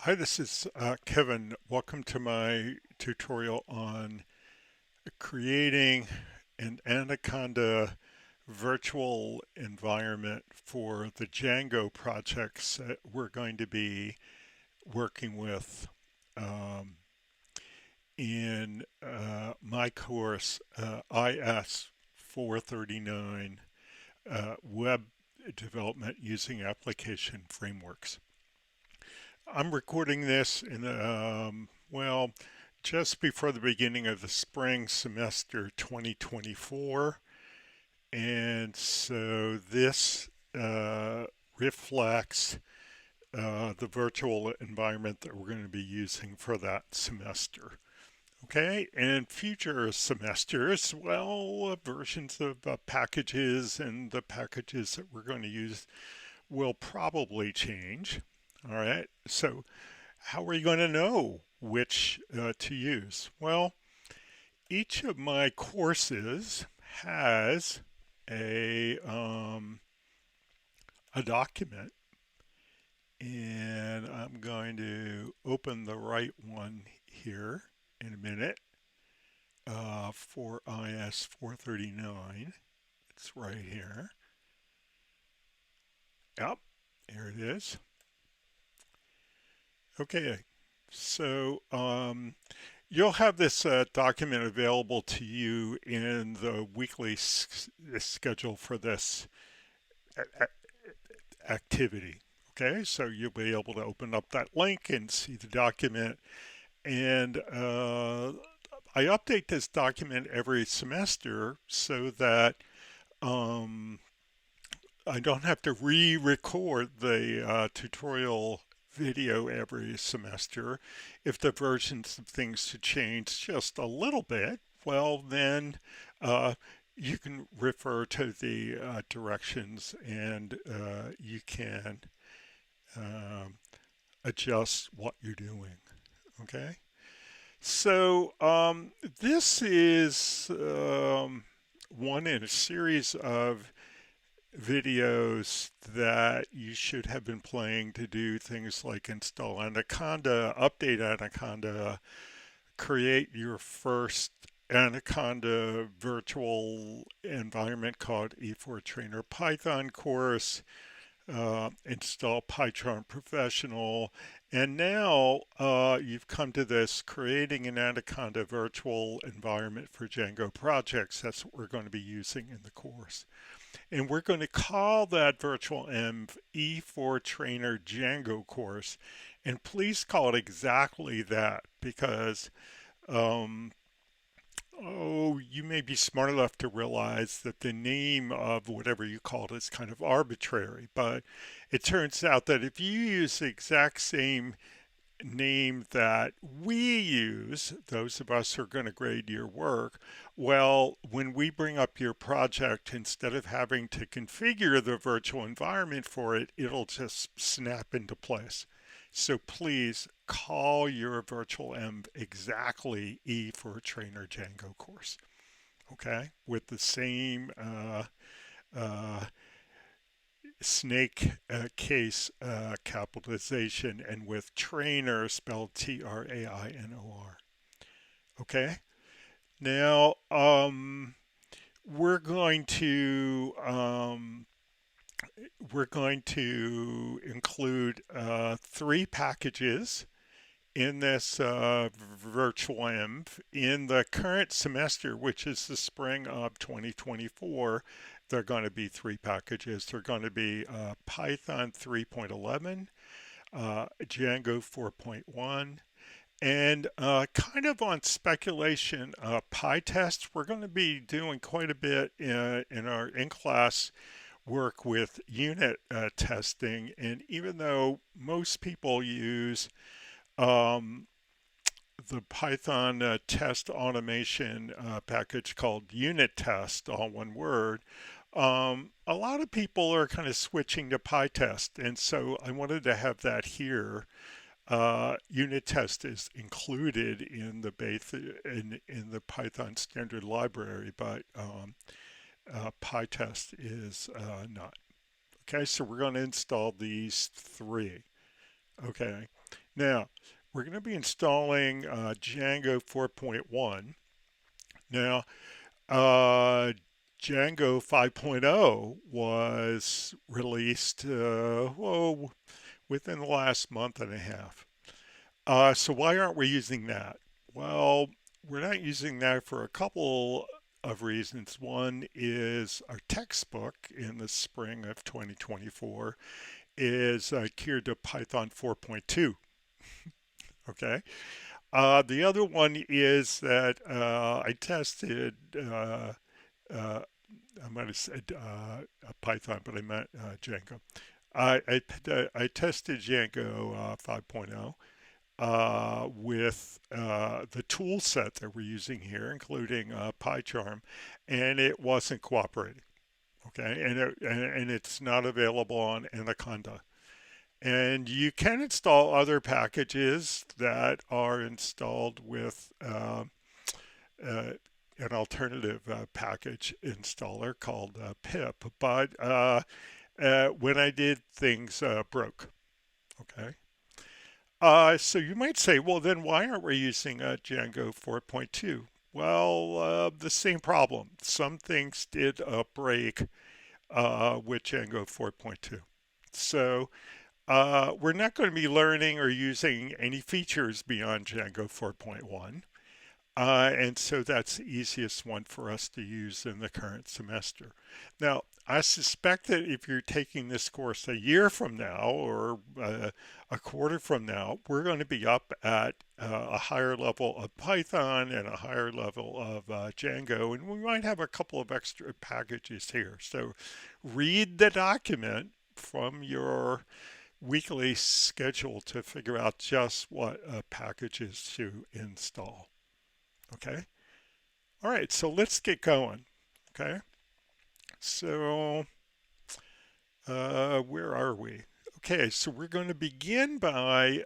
Hi, this is Kevin. Welcome to my tutorial on creating an Anaconda virtual environment for the Django projects that we're going to be working with um, in my course, IS439, Web Development Using Application Frameworks. I'm recording this in, just before the beginning of the spring semester 2024. And so this reflects the virtual environment that we're going to be using for that semester. Okay, and future semesters, versions of packages and the packages that we're going to use will probably change. All right, so how are you going to know which to use? Well, each of my courses has a, um, a document, and I'm going to open the right one here in a minute for IS 439. It's right here. Yep, here it is. Okay, so you'll have this document available to you in the weekly schedule for this activity. Okay, so you'll be able to open up that link and see the document. And I update this document every semester so that um, I don't have to re-record the tutorial video every semester. If the versions of things to change just a little bit, well, then uh, you can refer to the directions and you can um, adjust what you're doing. Okay. So this is one in a series of videos that you should have been playing to do things like install Anaconda, update Anaconda, create your first Anaconda virtual environment called E4Trainer Python course, install PyCharm Professional, and now you've come to this creating an Anaconda virtual environment for Django projects. That's what we're going to be using in the course. And we're going to call that virtual env E4Trainer Django course. And please call it exactly that because um, you may be smart enough to realize that the name of whatever you call it is kind of arbitrary, but it turns out that if you use the exact same name that we use, those of us who are going to grade your work, well, when we bring up your project, instead of having to configure the virtual environment for it, it'll just snap into place. So please call your virtual env exactly E for Trainer Django course, okay? With the same uh, snake case capitalization and with trainer spelled Trainor. Okay. Now we're going to include three packages in this virtual env in the current semester, which is the spring of 2024. There are going to be three packages. They're going to be Python 3.11, Django 4.1, and kind of on speculation, PyTest. We're going to be doing quite a bit in our in-class work with unit testing. And even though most people use um, the Python test automation package called unit test, all one word, a lot of people are kind of switching to PyTest. And so I wanted to have that here. Unit test is included in the base in the Python standard library, but PyTest is not. Okay, so we're going to install these three. Okay. Now, we're going to be installing Django 4.1. Now, uh, Django 5.0 was released, within the last month and a half. So why aren't we using that? Well, we're not using that for a couple of reasons. One is our textbook in the spring of 2024 is geared to Python 4.2. Okay. The other one is that I tested, uh, I might have said Python, but I meant Django. I tested Django 5.0 with the tool set that we're using here, including PyCharm, and it wasn't cooperating. Okay, and it's not available on Anaconda. And you can install other packages that are installed with uh, an alternative package installer called pip. But when I did, things broke. Okay. So you might say, well, then why aren't we using Django 4.2? Well, the same problem. Some things did break with Django 4.2. So we're not going to be learning or using any features beyond Django 4.1. And so that's the easiest one for us to use in the current semester. Now, I suspect that if you're taking this course a year from now or a quarter from now, we're going to be up at a higher level of Python and a higher level of Django, and we might have a couple of extra packages here. So read the document from your weekly schedule to figure out just what packages to install. Okay. All right. So let's get going. Okay. So where are we? Okay. So we're going to begin by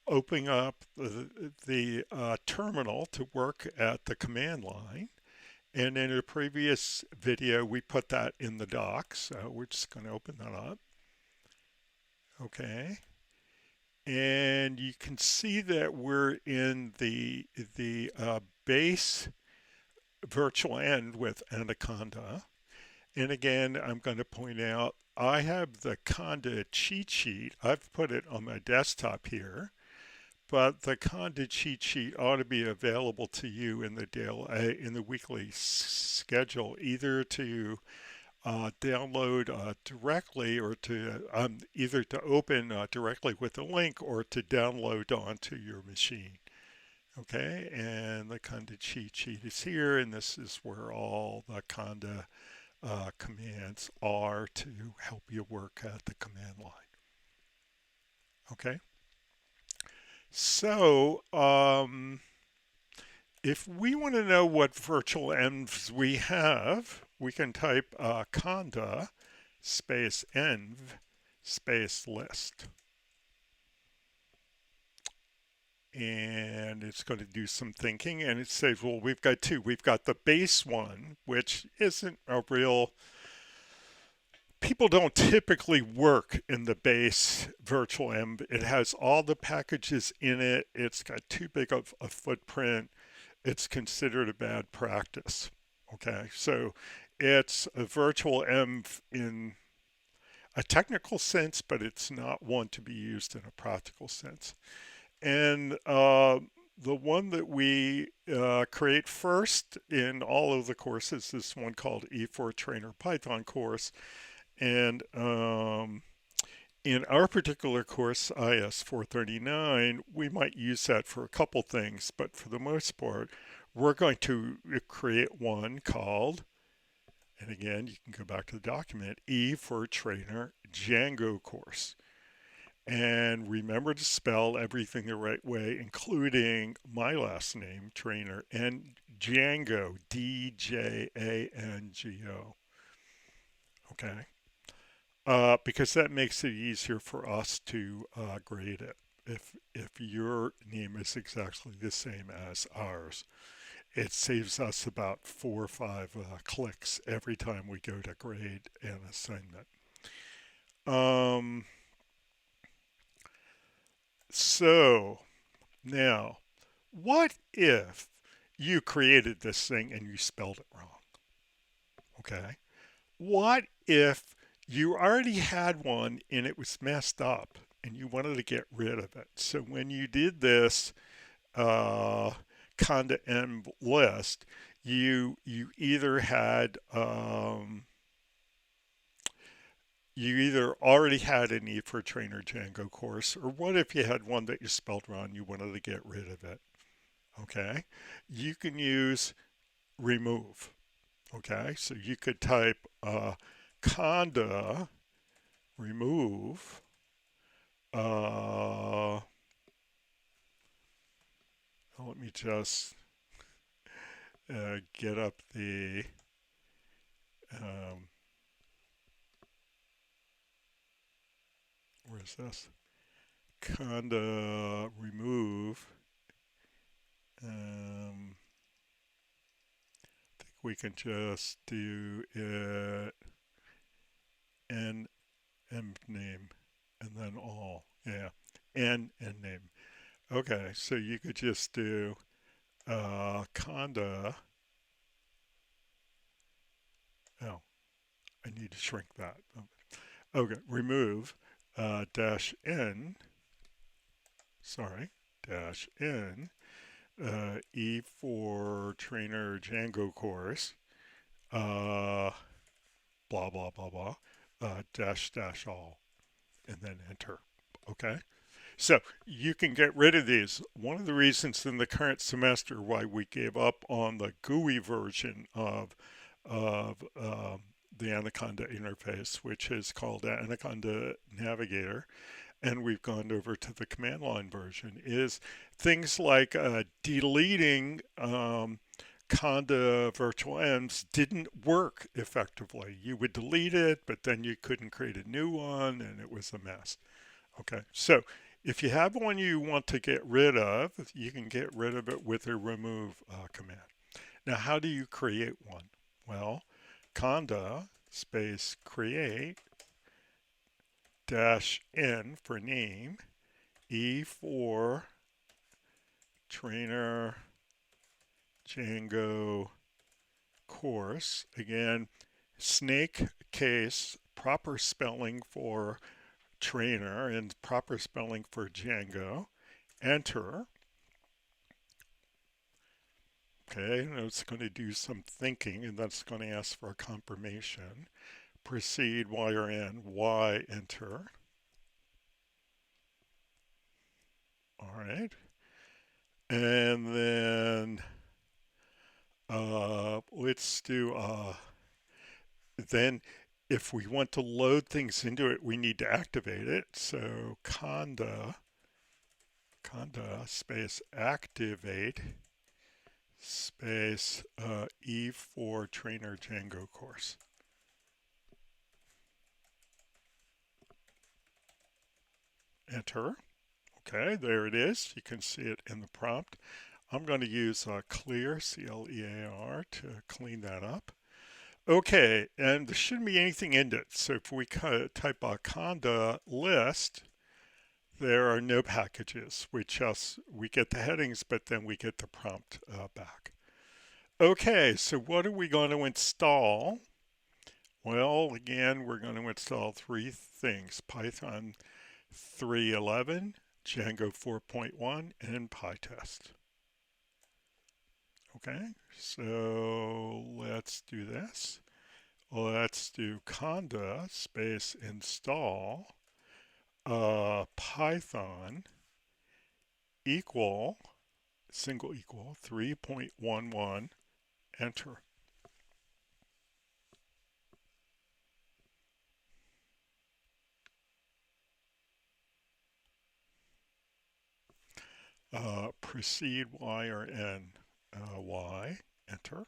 opening up the terminal to work at the command line. And in a previous video, we put that in the docs. So we're just going to open that up. Okay. And you can see that we're in the base virtual end with Anaconda. And again, I'm going to point out I have the Conda cheat sheet. I've put it on my desktop here, but the Conda cheat sheet ought to be available to you in the daily, in the weekly schedule, either to download directly or to either to open directly with a link or to download onto your machine. Okay, and the Conda cheat sheet is here, and this is where all the Conda commands are to help you work at the command line. Okay, so if we want to know what virtual envs we have, we can type conda space env space list. And it's going to do some thinking, and it says, well, we've got two. We've got the base one, which isn't a real, people don't typically work in the base virtual env. It has all the packages in it. It's got too big of a footprint. It's considered a bad practice. Okay, so it's a virtual env in a technical sense, but it's not one to be used in a practical sense. And the one that we create first in all of the courses is one called E4 Trainer Python course. And in our particular course, IS439, we might use that for a couple things, but for the most part, we're going to create one called, and again, you can go back to the document, E for Trainer Django course. And remember to spell everything the right way, including my last name, Trainer, and Django, D-J-A-N-G-O. Okay. Because that makes it easier for us to grade it. If your name is exactly the same as ours, it saves us about 4 or 5 clicks every time we go to grade an assignment. So now, what if you created this thing and you spelled it wrong? Okay. What if you already had one and it was messed up and you wanted to get rid of it? So when you did this uh, conda M list, you either had you either already had an E4 Trainer Django course, or what if you had one that you spelled wrong, you wanted to get rid of it? Okay, you can use remove. Okay, so you could type conda remove let me just get up the um, where's this conda remove. I think we can just do it n m name and then all, yeah, n name. Okay, so you could just do conda. Oh, I need to shrink that. Okay, remove dash n, sorry, dash n, E4 Trainer Django course, blah, blah, blah, blah, dash, dash all, and then enter. Okay? So you can get rid of these. One of the reasons in the current semester why we gave up on the GUI version of the Anaconda interface, which is called Anaconda Navigator, and we've gone over to the command line version, is things like deleting Conda virtual envs didn't work effectively. You would delete it, but then you couldn't create a new one, and it was a mess. Okay, so if you have one you want to get rid of, you can get rid of it with a remove command. Now, how do you create one? Well, conda space create dash n for name, E4 Trainer Django course. Again, snake case, proper spelling for trainer and proper spelling for Django. Enter. Okay, and it's going to do some thinking and that's going to ask for a confirmation. Proceed Y or N, Y, enter. All right. And then let's do, then if we want to load things into it, we need to activate it. So conda space activate space E4 Trainer Django course. Enter. Okay, there it is. You can see it in the prompt. I'm going to use clear, C-L-E-A-R, to clean that up. Okay, and there shouldn't be anything in it. So if we type conda list, there are no packages. We get the headings, but then we get the prompt back. Okay, so what are we going to install? Well, again, we're going to install three things: Python 3.11, Django 4.1, and PyTest. Okay, so let's do this. Let's do conda space install Python equal, single equal, 3.11, enter. Proceed Y or N, Y, enter.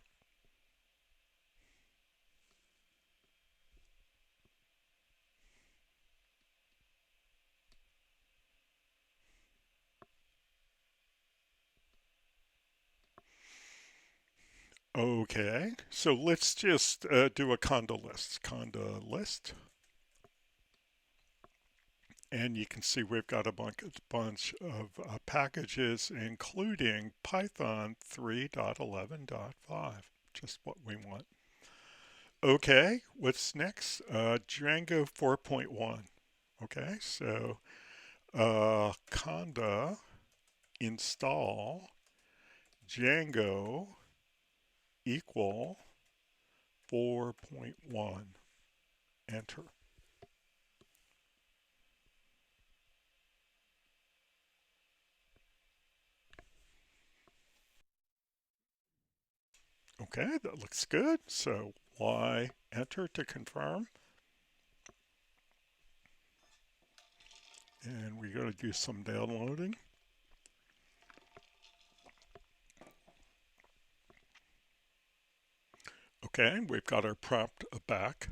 Okay, so let's just do a conda list. Conda list. And you can see we've got a bunch of packages, including Python 3.11.5, just what we want. Okay, what's next? Django 4.1. Okay, so conda install Django equal 4.1. Enter. Okay, that looks good. So Y enter to confirm. And we got to do some downloading. Okay, we've got our prompt back.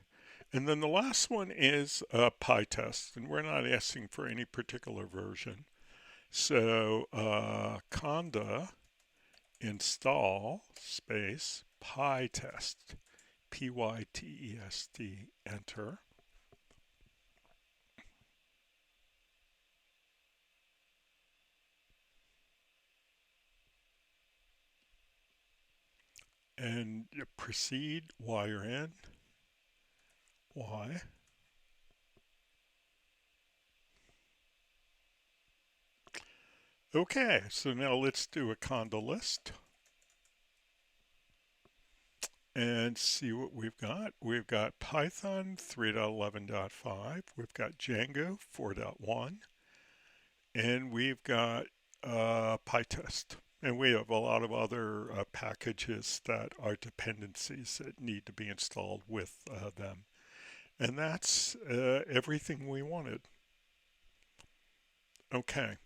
And then the last one is a PyTest, and we're not asking for any particular version. So conda install space PyTest, PYTEST, enter. And proceed wire in, Y. Okay, so now let's do a conda list and see what we've got. We've got Python 3.11.5, we've got Django 4.1, and we've got PyTest. And we have a lot of other packages that are dependencies that need to be installed with them. And that's everything we wanted. Okay.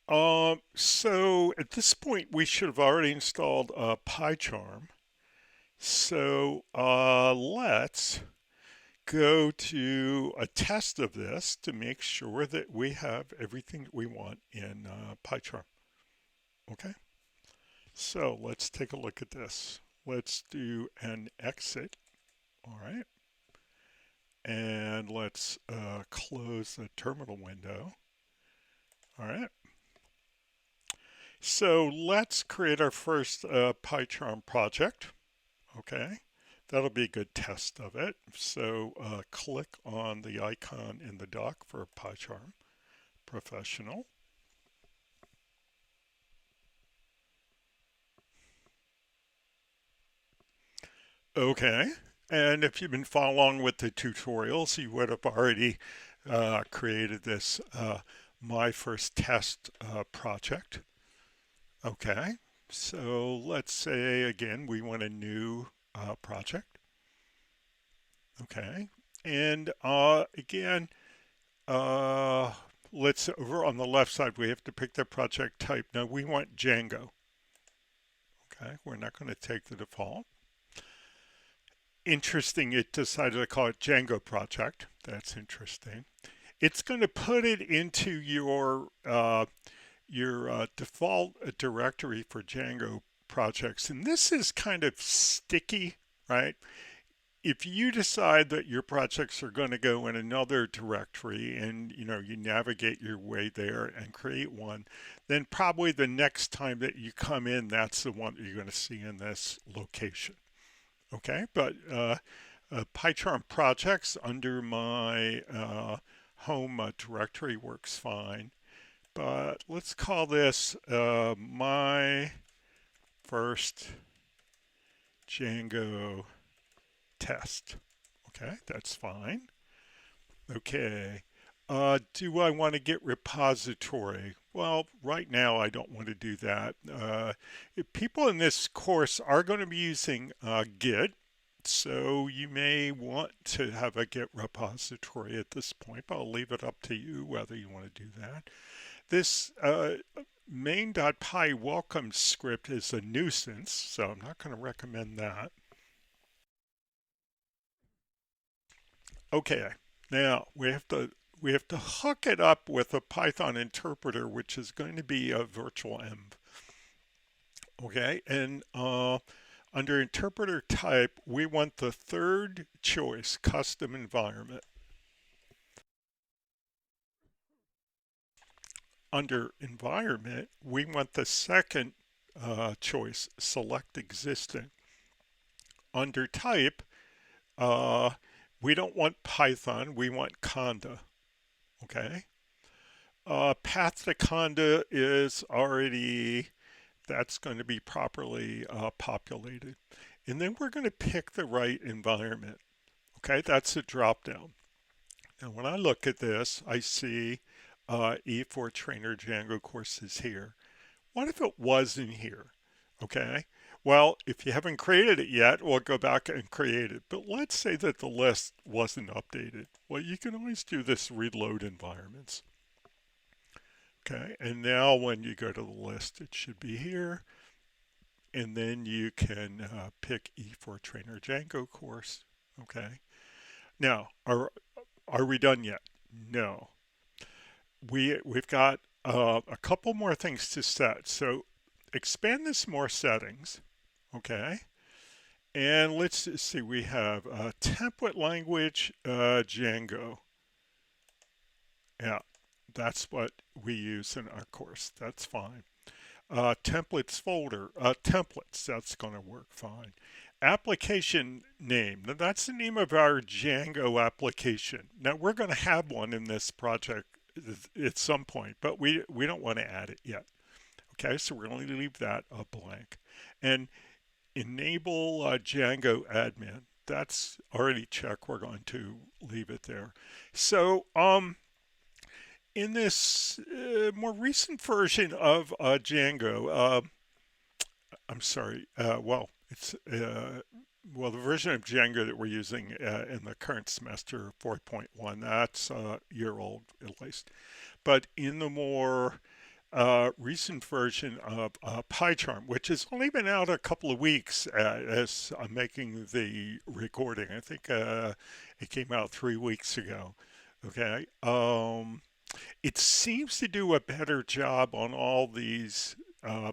So at this point, we should have already installed PyCharm. So let's go to a test of this to make sure that we have everything that we want in PyCharm. Okay, so let's take a look at this. Let's do an exit. All right, and let's close the terminal window. All right. So let's create our first PyCharm project. Okay, that'll be a good test of it. So click on the icon in the dock for PyCharm Professional. Okay, and if you've been following with the tutorials, you would have already created this My First Test project. Okay, so let's say again we want a new project. Okay, and again, let's over on the left side we have to pick the project type. Now we want Django. Okay, we're not going to take the default. Interesting, it decided to call it Django project. That's interesting. It's going to put it into your default directory for Django projects. And this is kind of sticky, right? If you decide that your projects are going to go in another directory and you navigate your way there and create one, then probably the next time that you come in, that's the one that you're going to see in this location. Okay, but PyCharm projects under my home directory works fine. But let's call this my first Django test. Okay, that's fine. Okay, do I want to get repository? Well, right now I don't want to do that. People in this course are going to be using Git, so you may want to have a Git repository at this point, but I'll leave it up to you whether you want to do that. This main.py welcome script is a nuisance, so I'm not going to recommend that. Okay, now we have to hook it up with a Python interpreter, which is going to be a virtual env. Okay, and under interpreter type, we want the third choice, custom environment. under environment, we want the second choice, select existing. Under type, uh, we don't want Python, we want Conda, okay? Path to Conda is already, that's going to be properly populated. And then we're going to pick the right environment, okay? That's a drop down. And when I look at this, I see E4 Trainer Django courses here. What if it wasn't here? Okay. Well, if you haven't created it yet, we'll go back and create it. But let's say that the list wasn't updated. Well, you can always do this reload environments. Okay. And now when you go to the list, it should be here. And then you can pick E4 Trainer Django course. Okay. Now, are we done yet? No. We've got a couple more things to set. So expand this more settings, okay? And let's see, we have template language Django. Yeah, that's what we use in our course. That's fine. Templates folder, templates, that's going to work fine. Application name, now that's the name of our Django application. Now we're going to have one in this project at some point, but we don't want to add it yet. Okay, so we're going to leave that blank. And enable Django admin, that's already checked. We're going to leave it there. So in this more recent version of Django, I'm sorry, it's well, the version of Django that we're using in the current semester, 4.1, that's a year old at least. But in the more recent version of PyCharm, which has only been out a couple of weeks as I'm making the recording. I think it came out 3 weeks ago. Okay. It seems to do a better job on all these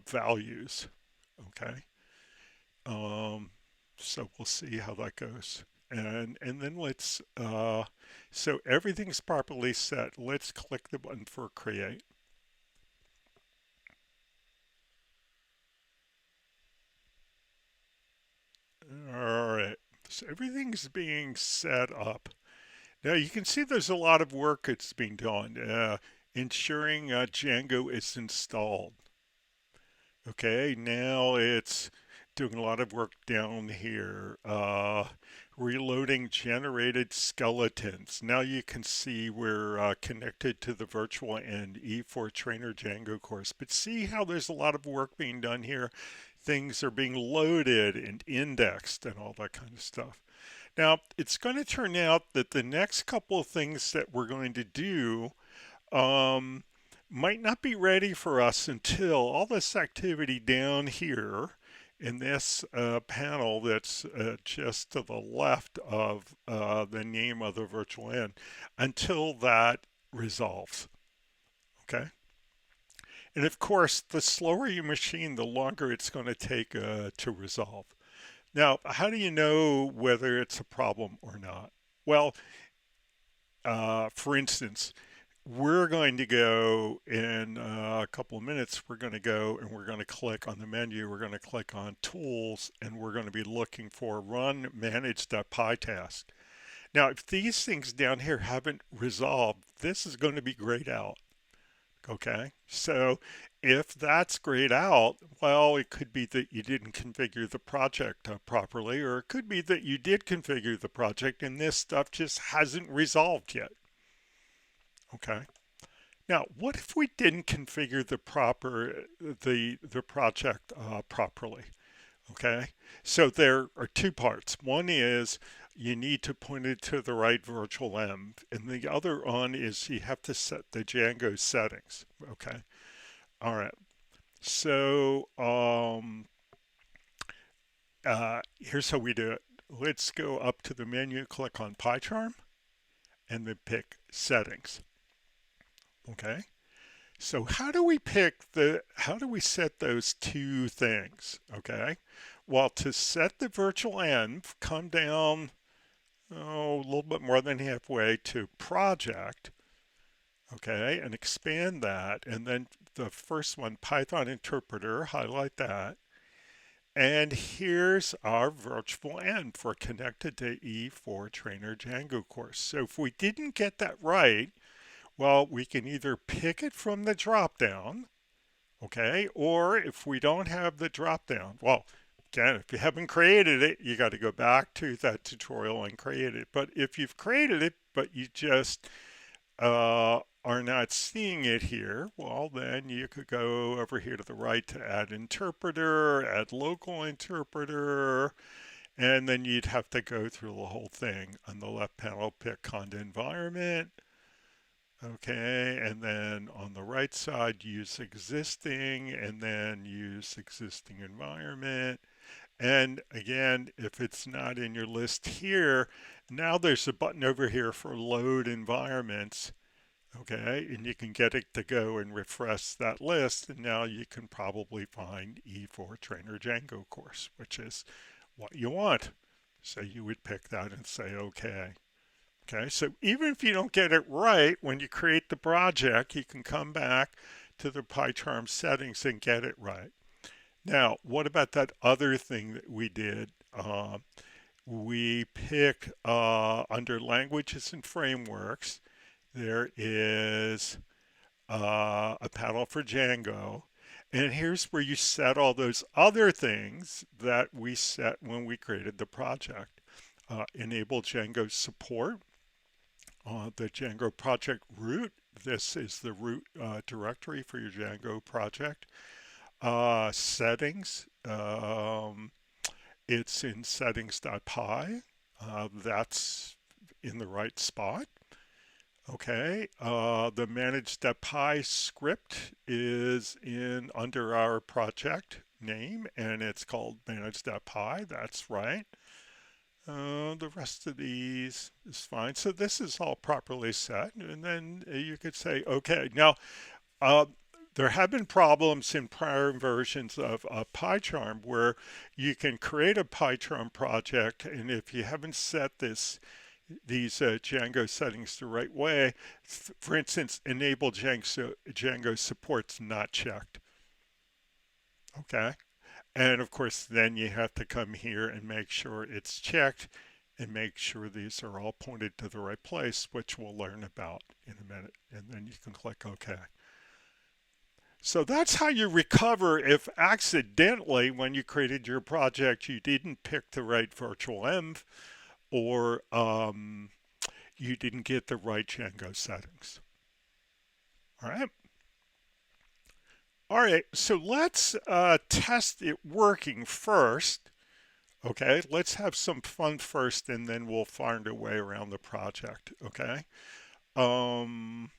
values. Okay. So we'll see how that goes. And then let's, so everything's properly set. Let's click the button for create. All right, so everything's being set up. Now you can see there's a lot of work that's being done, ensuring Django is installed. Okay, now it's doing a lot of work down here, reloading generated skeletons. Now you can see we're connected to the virtual and E4 Trainer Django course, but see how there's a lot of work being done here. Things are being loaded and indexed and all that kind of stuff. Now, it's going to turn out that the next couple of things that we're going to do um, might not be ready for us until all this activity down here in this panel that's just to the left of the name of the virtual end, until that resolves. Okay. And of course, the slower your machine, the longer it's going to take to resolve. Now, how do you know whether it's a problem or not? Well, for instance, we're going to go in a couple of minutes, we're going to go and we're going to click on the menu, we're going to click on tools, and we're going to be looking for run manage.py task. Now, if these things down here haven't resolved, this is going to be grayed out. Okay, so if that's grayed out, well, it could be that you didn't configure the project properly, or it could be that you did configure the project and this stuff just hasn't resolved yet. Okay. Now, what if we didn't configure the project properly? Okay, so there are two parts. One is you need to point it to the right virtual env, and the other one is you have to set the Django settings. Okay, all right. So here's how we do it. Let's go up to the menu, click on PyCharm, and then pick settings. Okay. So how do we set those two things? Okay. Well, to set the virtual env, come down a little bit more than halfway to project. okay, and expand that. And then the first one, Python interpreter, highlight that. And here's our virtual end for connected to E4 trainer Django course. So if we didn't get that right, well, we can either pick it from the dropdown, okay, or if we don't have the dropdown, well, again, if you haven't created it, you got to go back to that tutorial and create it. But if you've created it, but you just are not seeing it here, well, then you could go over here to the right to add interpreter, add local interpreter, and then you'd have to go through the whole thing. On the left panel, pick Conda environment. Okay, and then on the right side, use existing, and then use existing environment. And again, if it's not in your list here, now there's a button over here for load environments. Okay, and you can get it to go and refresh that list, and now you can probably find E4 Trainer Django course, which is what you want. So you would pick that and say, okay. Okay, so even if you don't get it right when you create the project, you can come back to the PyCharm settings and get it right. Now, what about that other thing that we did? We picked under languages and frameworks, there is a panel for Django. And here's where you set all those other things that we set when we created the project. Enable Django support. The Django project root. This is the root directory for your Django project. Settings. It's in settings.py. That's in the right spot. Okay, the manage.py script is in under our project name, and it's called manage.py. That's right. The rest of these is fine. So this is all properly set, and then you could say, okay. Now, uh, there have been problems in prior versions of PyCharm where you can create a PyCharm project, and if you haven't set these Django settings the right way, for instance, enable Django support's not checked. Okay. And of course, then you have to come here and make sure it's checked and make sure these are all pointed to the right place, which we'll learn about in a minute. And then you can click OK. So that's how you recover if accidentally, when you created your project, you didn't pick the right virtual env or you didn't get the right Django settings. All right. All right, so let's test it working first. Okay, let's have some fun first and then we'll find a way around the project. Okay. Um,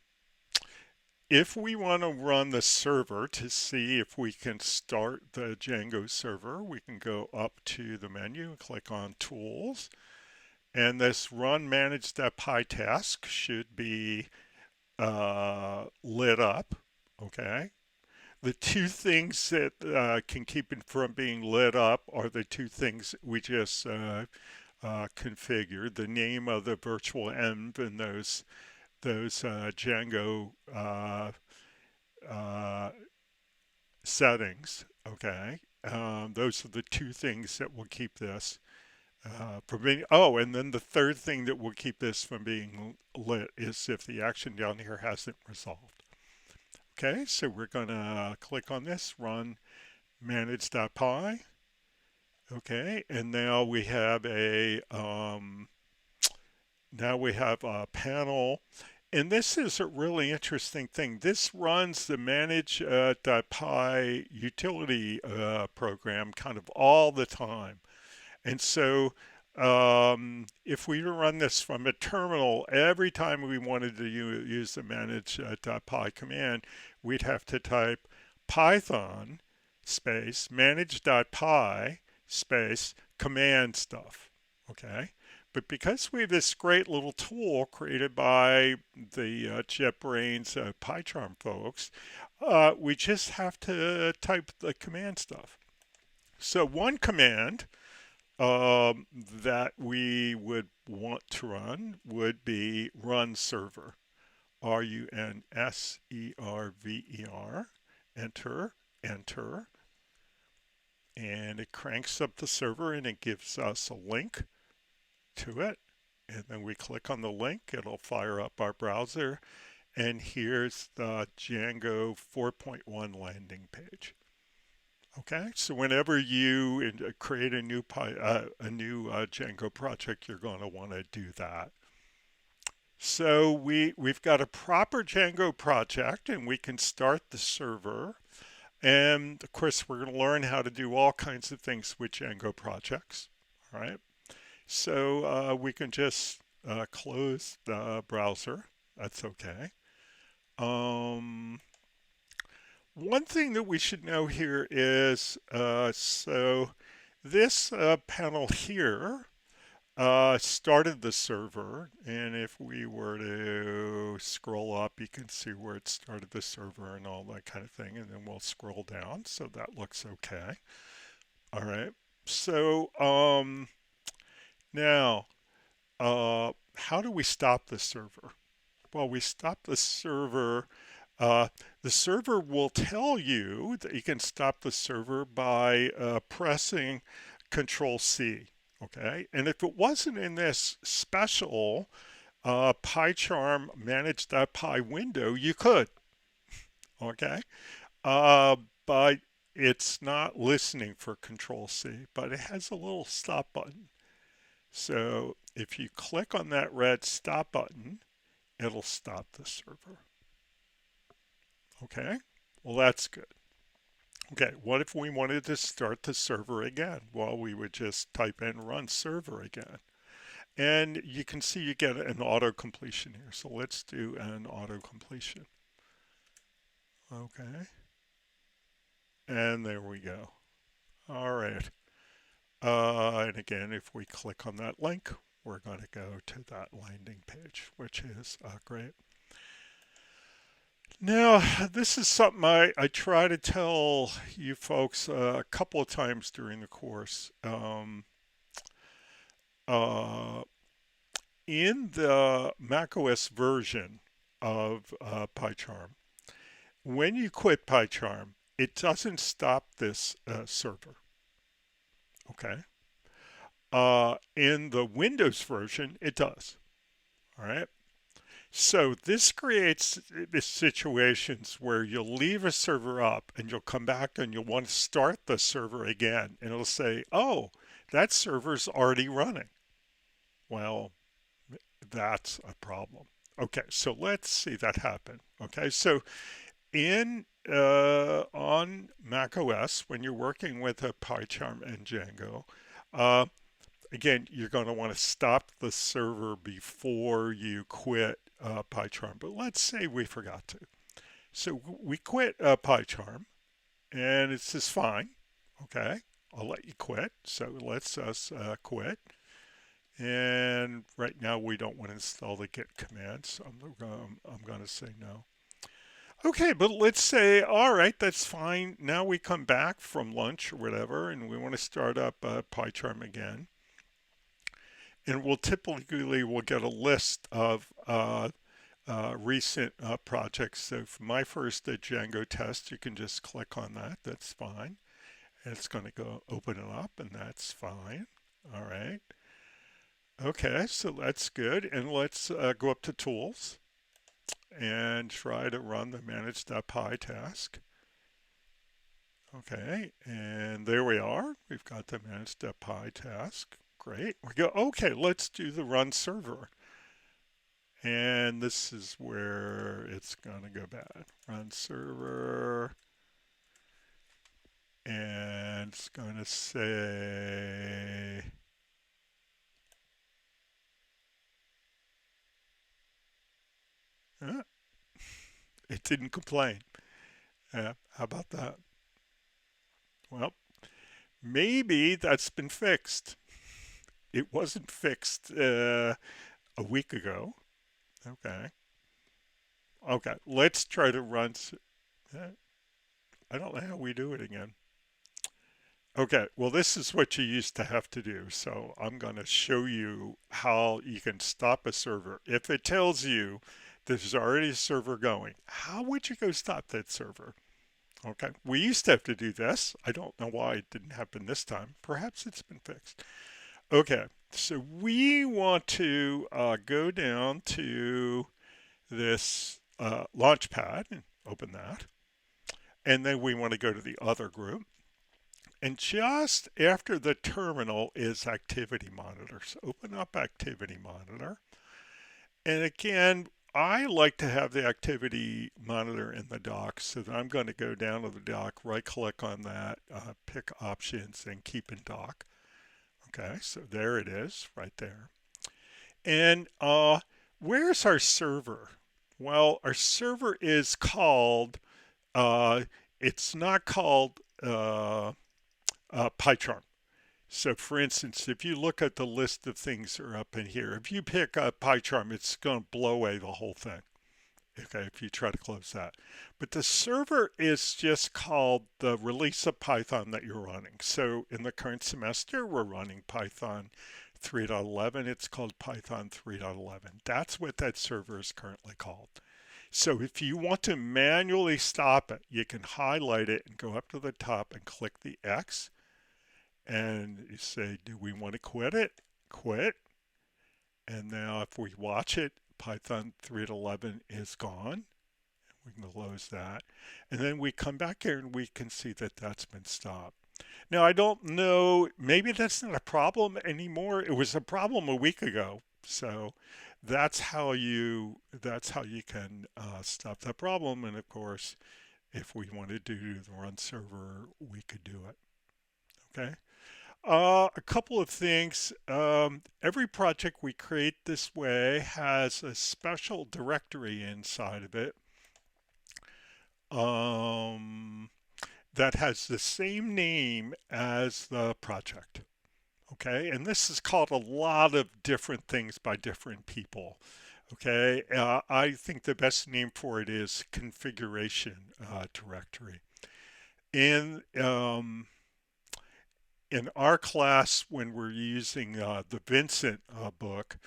if we want to run the server to see if we can start the Django server, we can go up to the menu and click on Tools. And this Run Manage.py task should be lit up. Okay. The two things that can keep it from being lit up are the two things we just configured: the name of the virtual env and those Django settings. Okay, those are the two things that will keep this from being. Oh, and then the third thing that will keep this from being lit is if the action down here hasn't resolved. Okay, so we're going to click on this, run manage.py. Okay, and now we have a panel, and this is a really interesting thing. This runs the manage.py utility program kind of all the time, and so if we run this from a terminal, every time we wanted to use the manage.py command, we'd have to type Python space manage.py space command stuff. Okay. But because we have this great little tool created by the JetBrains PyCharm folks, we just have to type the command stuff. So one command that we would want to run would be run server. runserver, enter, enter, and it cranks up the server and it gives us a link to it. And then we click on the link, it'll fire up our browser, and here's the Django 4.1 landing page. Okay, so whenever you create a new Django project, you're going to want to do that. So we've got a proper Django project, and we can start the server. And of course, we're going to learn how to do all kinds of things with Django projects. All right, so we can just close the browser. That's okay. One thing that we should know here is, so this panel here started the server, and if we were to scroll up, you can see where it started the server and all that kind of thing, and then we'll scroll down, so that looks okay. All right, so now, how do we stop the server? Well, we stop the server. The server will tell you that you can stop the server by pressing Control C. Okay, and if it wasn't in this special PyCharm manage.py window, you could. Okay, but it's not listening for Control C, but it has a little stop button. So if you click on that red stop button, it'll stop the server. Okay, well, that's good. Okay, what if we wanted to start the server again? Well, we would just type in run server again. And you can see you get an auto completion here. So let's do an auto completion. Okay. And there we go. All right. And again, if we click on that link, we're going to go to that landing page, which is great. Now, this is something I try to tell you folks a couple of times during the course. In the macOS version of PyCharm, when you quit PyCharm, it doesn't stop this server. Okay. In the Windows version, it does. All right. So this creates situations where you'll leave a server up and you'll come back and you'll want to start the server again, and it'll say, oh, that server's already running. Well, that's a problem. Okay, so let's see that happen. Okay, so in on macOS, when you're working with a PyCharm and Django, again, you're going to want to stop the server before you quit PyCharm. But let's say we forgot to. So we quit PyCharm, and it says fine. Okay, I'll let you quit. So let's quit. And right now we don't want to install the git command, so I'm going to say no. Okay, but let's say, all right, that's fine. Now we come back from lunch or whatever, and we want to start up PyCharm again. And we'll get a list of recent projects. So for my first Django test, you can just click on that. That's fine. And it's going to go open it up, and that's fine. All right. Okay, so that's good. And let's go up to Tools and try to run the manage.py task. Okay, and there we are. We've got the manage.py task. Great. We go, okay, let's do the run server. And this is where it's going to go bad. Run server. And it's going to say, it didn't complain. How about that? Well, maybe that's been fixed. It wasn't fixed a week ago. Okay. Okay, let's try to run. I don't know how we do it again. Okay, well, this is what you used to have to do. So I'm going to show you how you can stop a server. If it tells you There's already a server going. How would you go stop that server? Okay, we used to have to do this. I don't know why it didn't happen this time. Perhaps it's been fixed. Okay, so we want to go down to this Launchpad and open that. And then we want to go to the other group. And just after the terminal is Activity Monitor. So open up Activity Monitor. And again, I like to have the Activity Monitor in the dock, so that I'm going to go down to the dock, right click on that, pick Options, and Keep in Dock. Okay, so there it is, right there. And where's our server? Well, our server is called, it's not called PyCharm. So for instance, if you look at the list of things that are up in here, if you pick up PyCharm, it's going to blow away the whole thing. Okay, if you try to close that. But the server is just called the release of Python that you're running. So in the current semester, we're running Python 3.11. It's called Python 3.11. That's what that server is currently called. So if you want to manually stop it, you can highlight it and go up to the top and click the X. And you say, do we want to quit it? Quit. And now if we watch it, Python 3.11 is gone. We can close that. And then we come back here and we can see that that's been stopped. Now, I don't know, maybe that's not a problem anymore. It was a problem a week ago. So that's how you can stop that problem. And of course, if we wanted to do the run server, we could do it. Okay. A couple of things. Every project we create this way has a special directory inside of it that has the same name as the project. Okay, and this is called a lot of different things by different people. Okay, I think the best name for it is configuration directory. In our class, when we're using the Vincent book,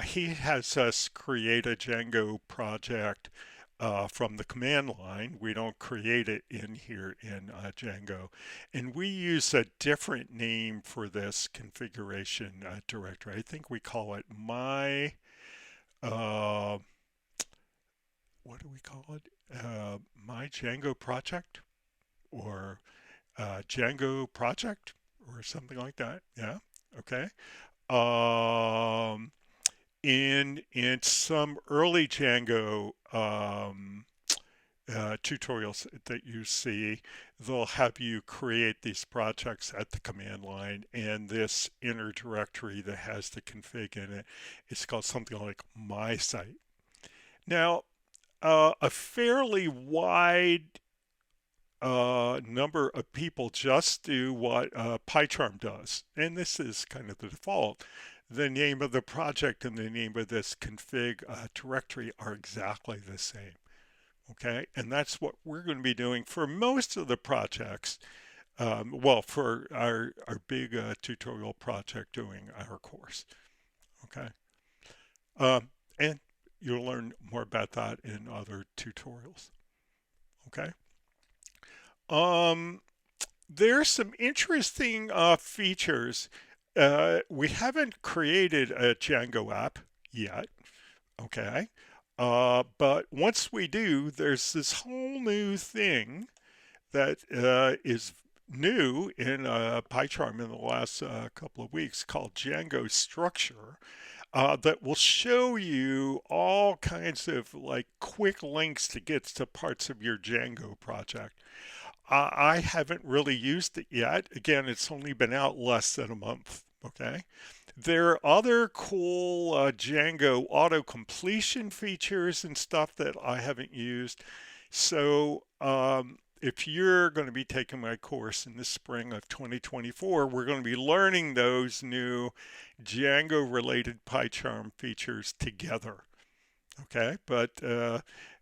he has us create a Django project from the command line. We don't create it in here in Django. And we use a different name for this configuration directory. I think we call it my, what do we call it? My Django project, or Django project, or something like that. Yeah. Okay. In some early Django tutorials that you see, they'll have you create these projects at the command line, and this inner directory that has the config in it is called something like my site. Now, a fairly wide number of people just do what PyCharm does, and this is kind of the default. The name of the project and the name of this config directory are exactly the same. Okay, and that's what we're going to be doing for most of the projects. Well, for our big tutorial project doing our course. Okay, and you'll learn more about that in other tutorials. Okay. There's some interesting features. We haven't created a Django app yet, okay? But once we do, there's this whole new thing that is new in PyCharm in the last couple of weeks called Django Structure. That will show you all kinds of like quick links to get to parts of your Django project. I haven't really used it yet. Again, it's only been out less than a month. Okay. There are other cool Django auto completion features and stuff that I haven't used. So if you're going to be taking my course in the spring of 2024, we're going to be learning those new Django related PyCharm features together. Okay, but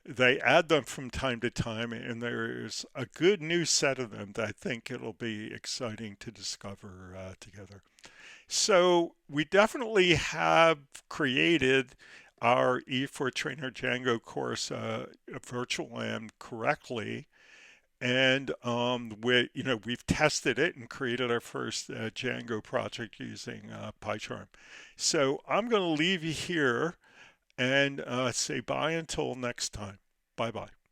they add them from time to time, and there's a good new set of them that I think it'll be exciting to discover together. So we definitely have created our E4 Trainer Django course virtual LAN correctly, and we've tested it and created our first Django project using PyCharm. So I'm going to leave you here and say bye until next time. Bye bye.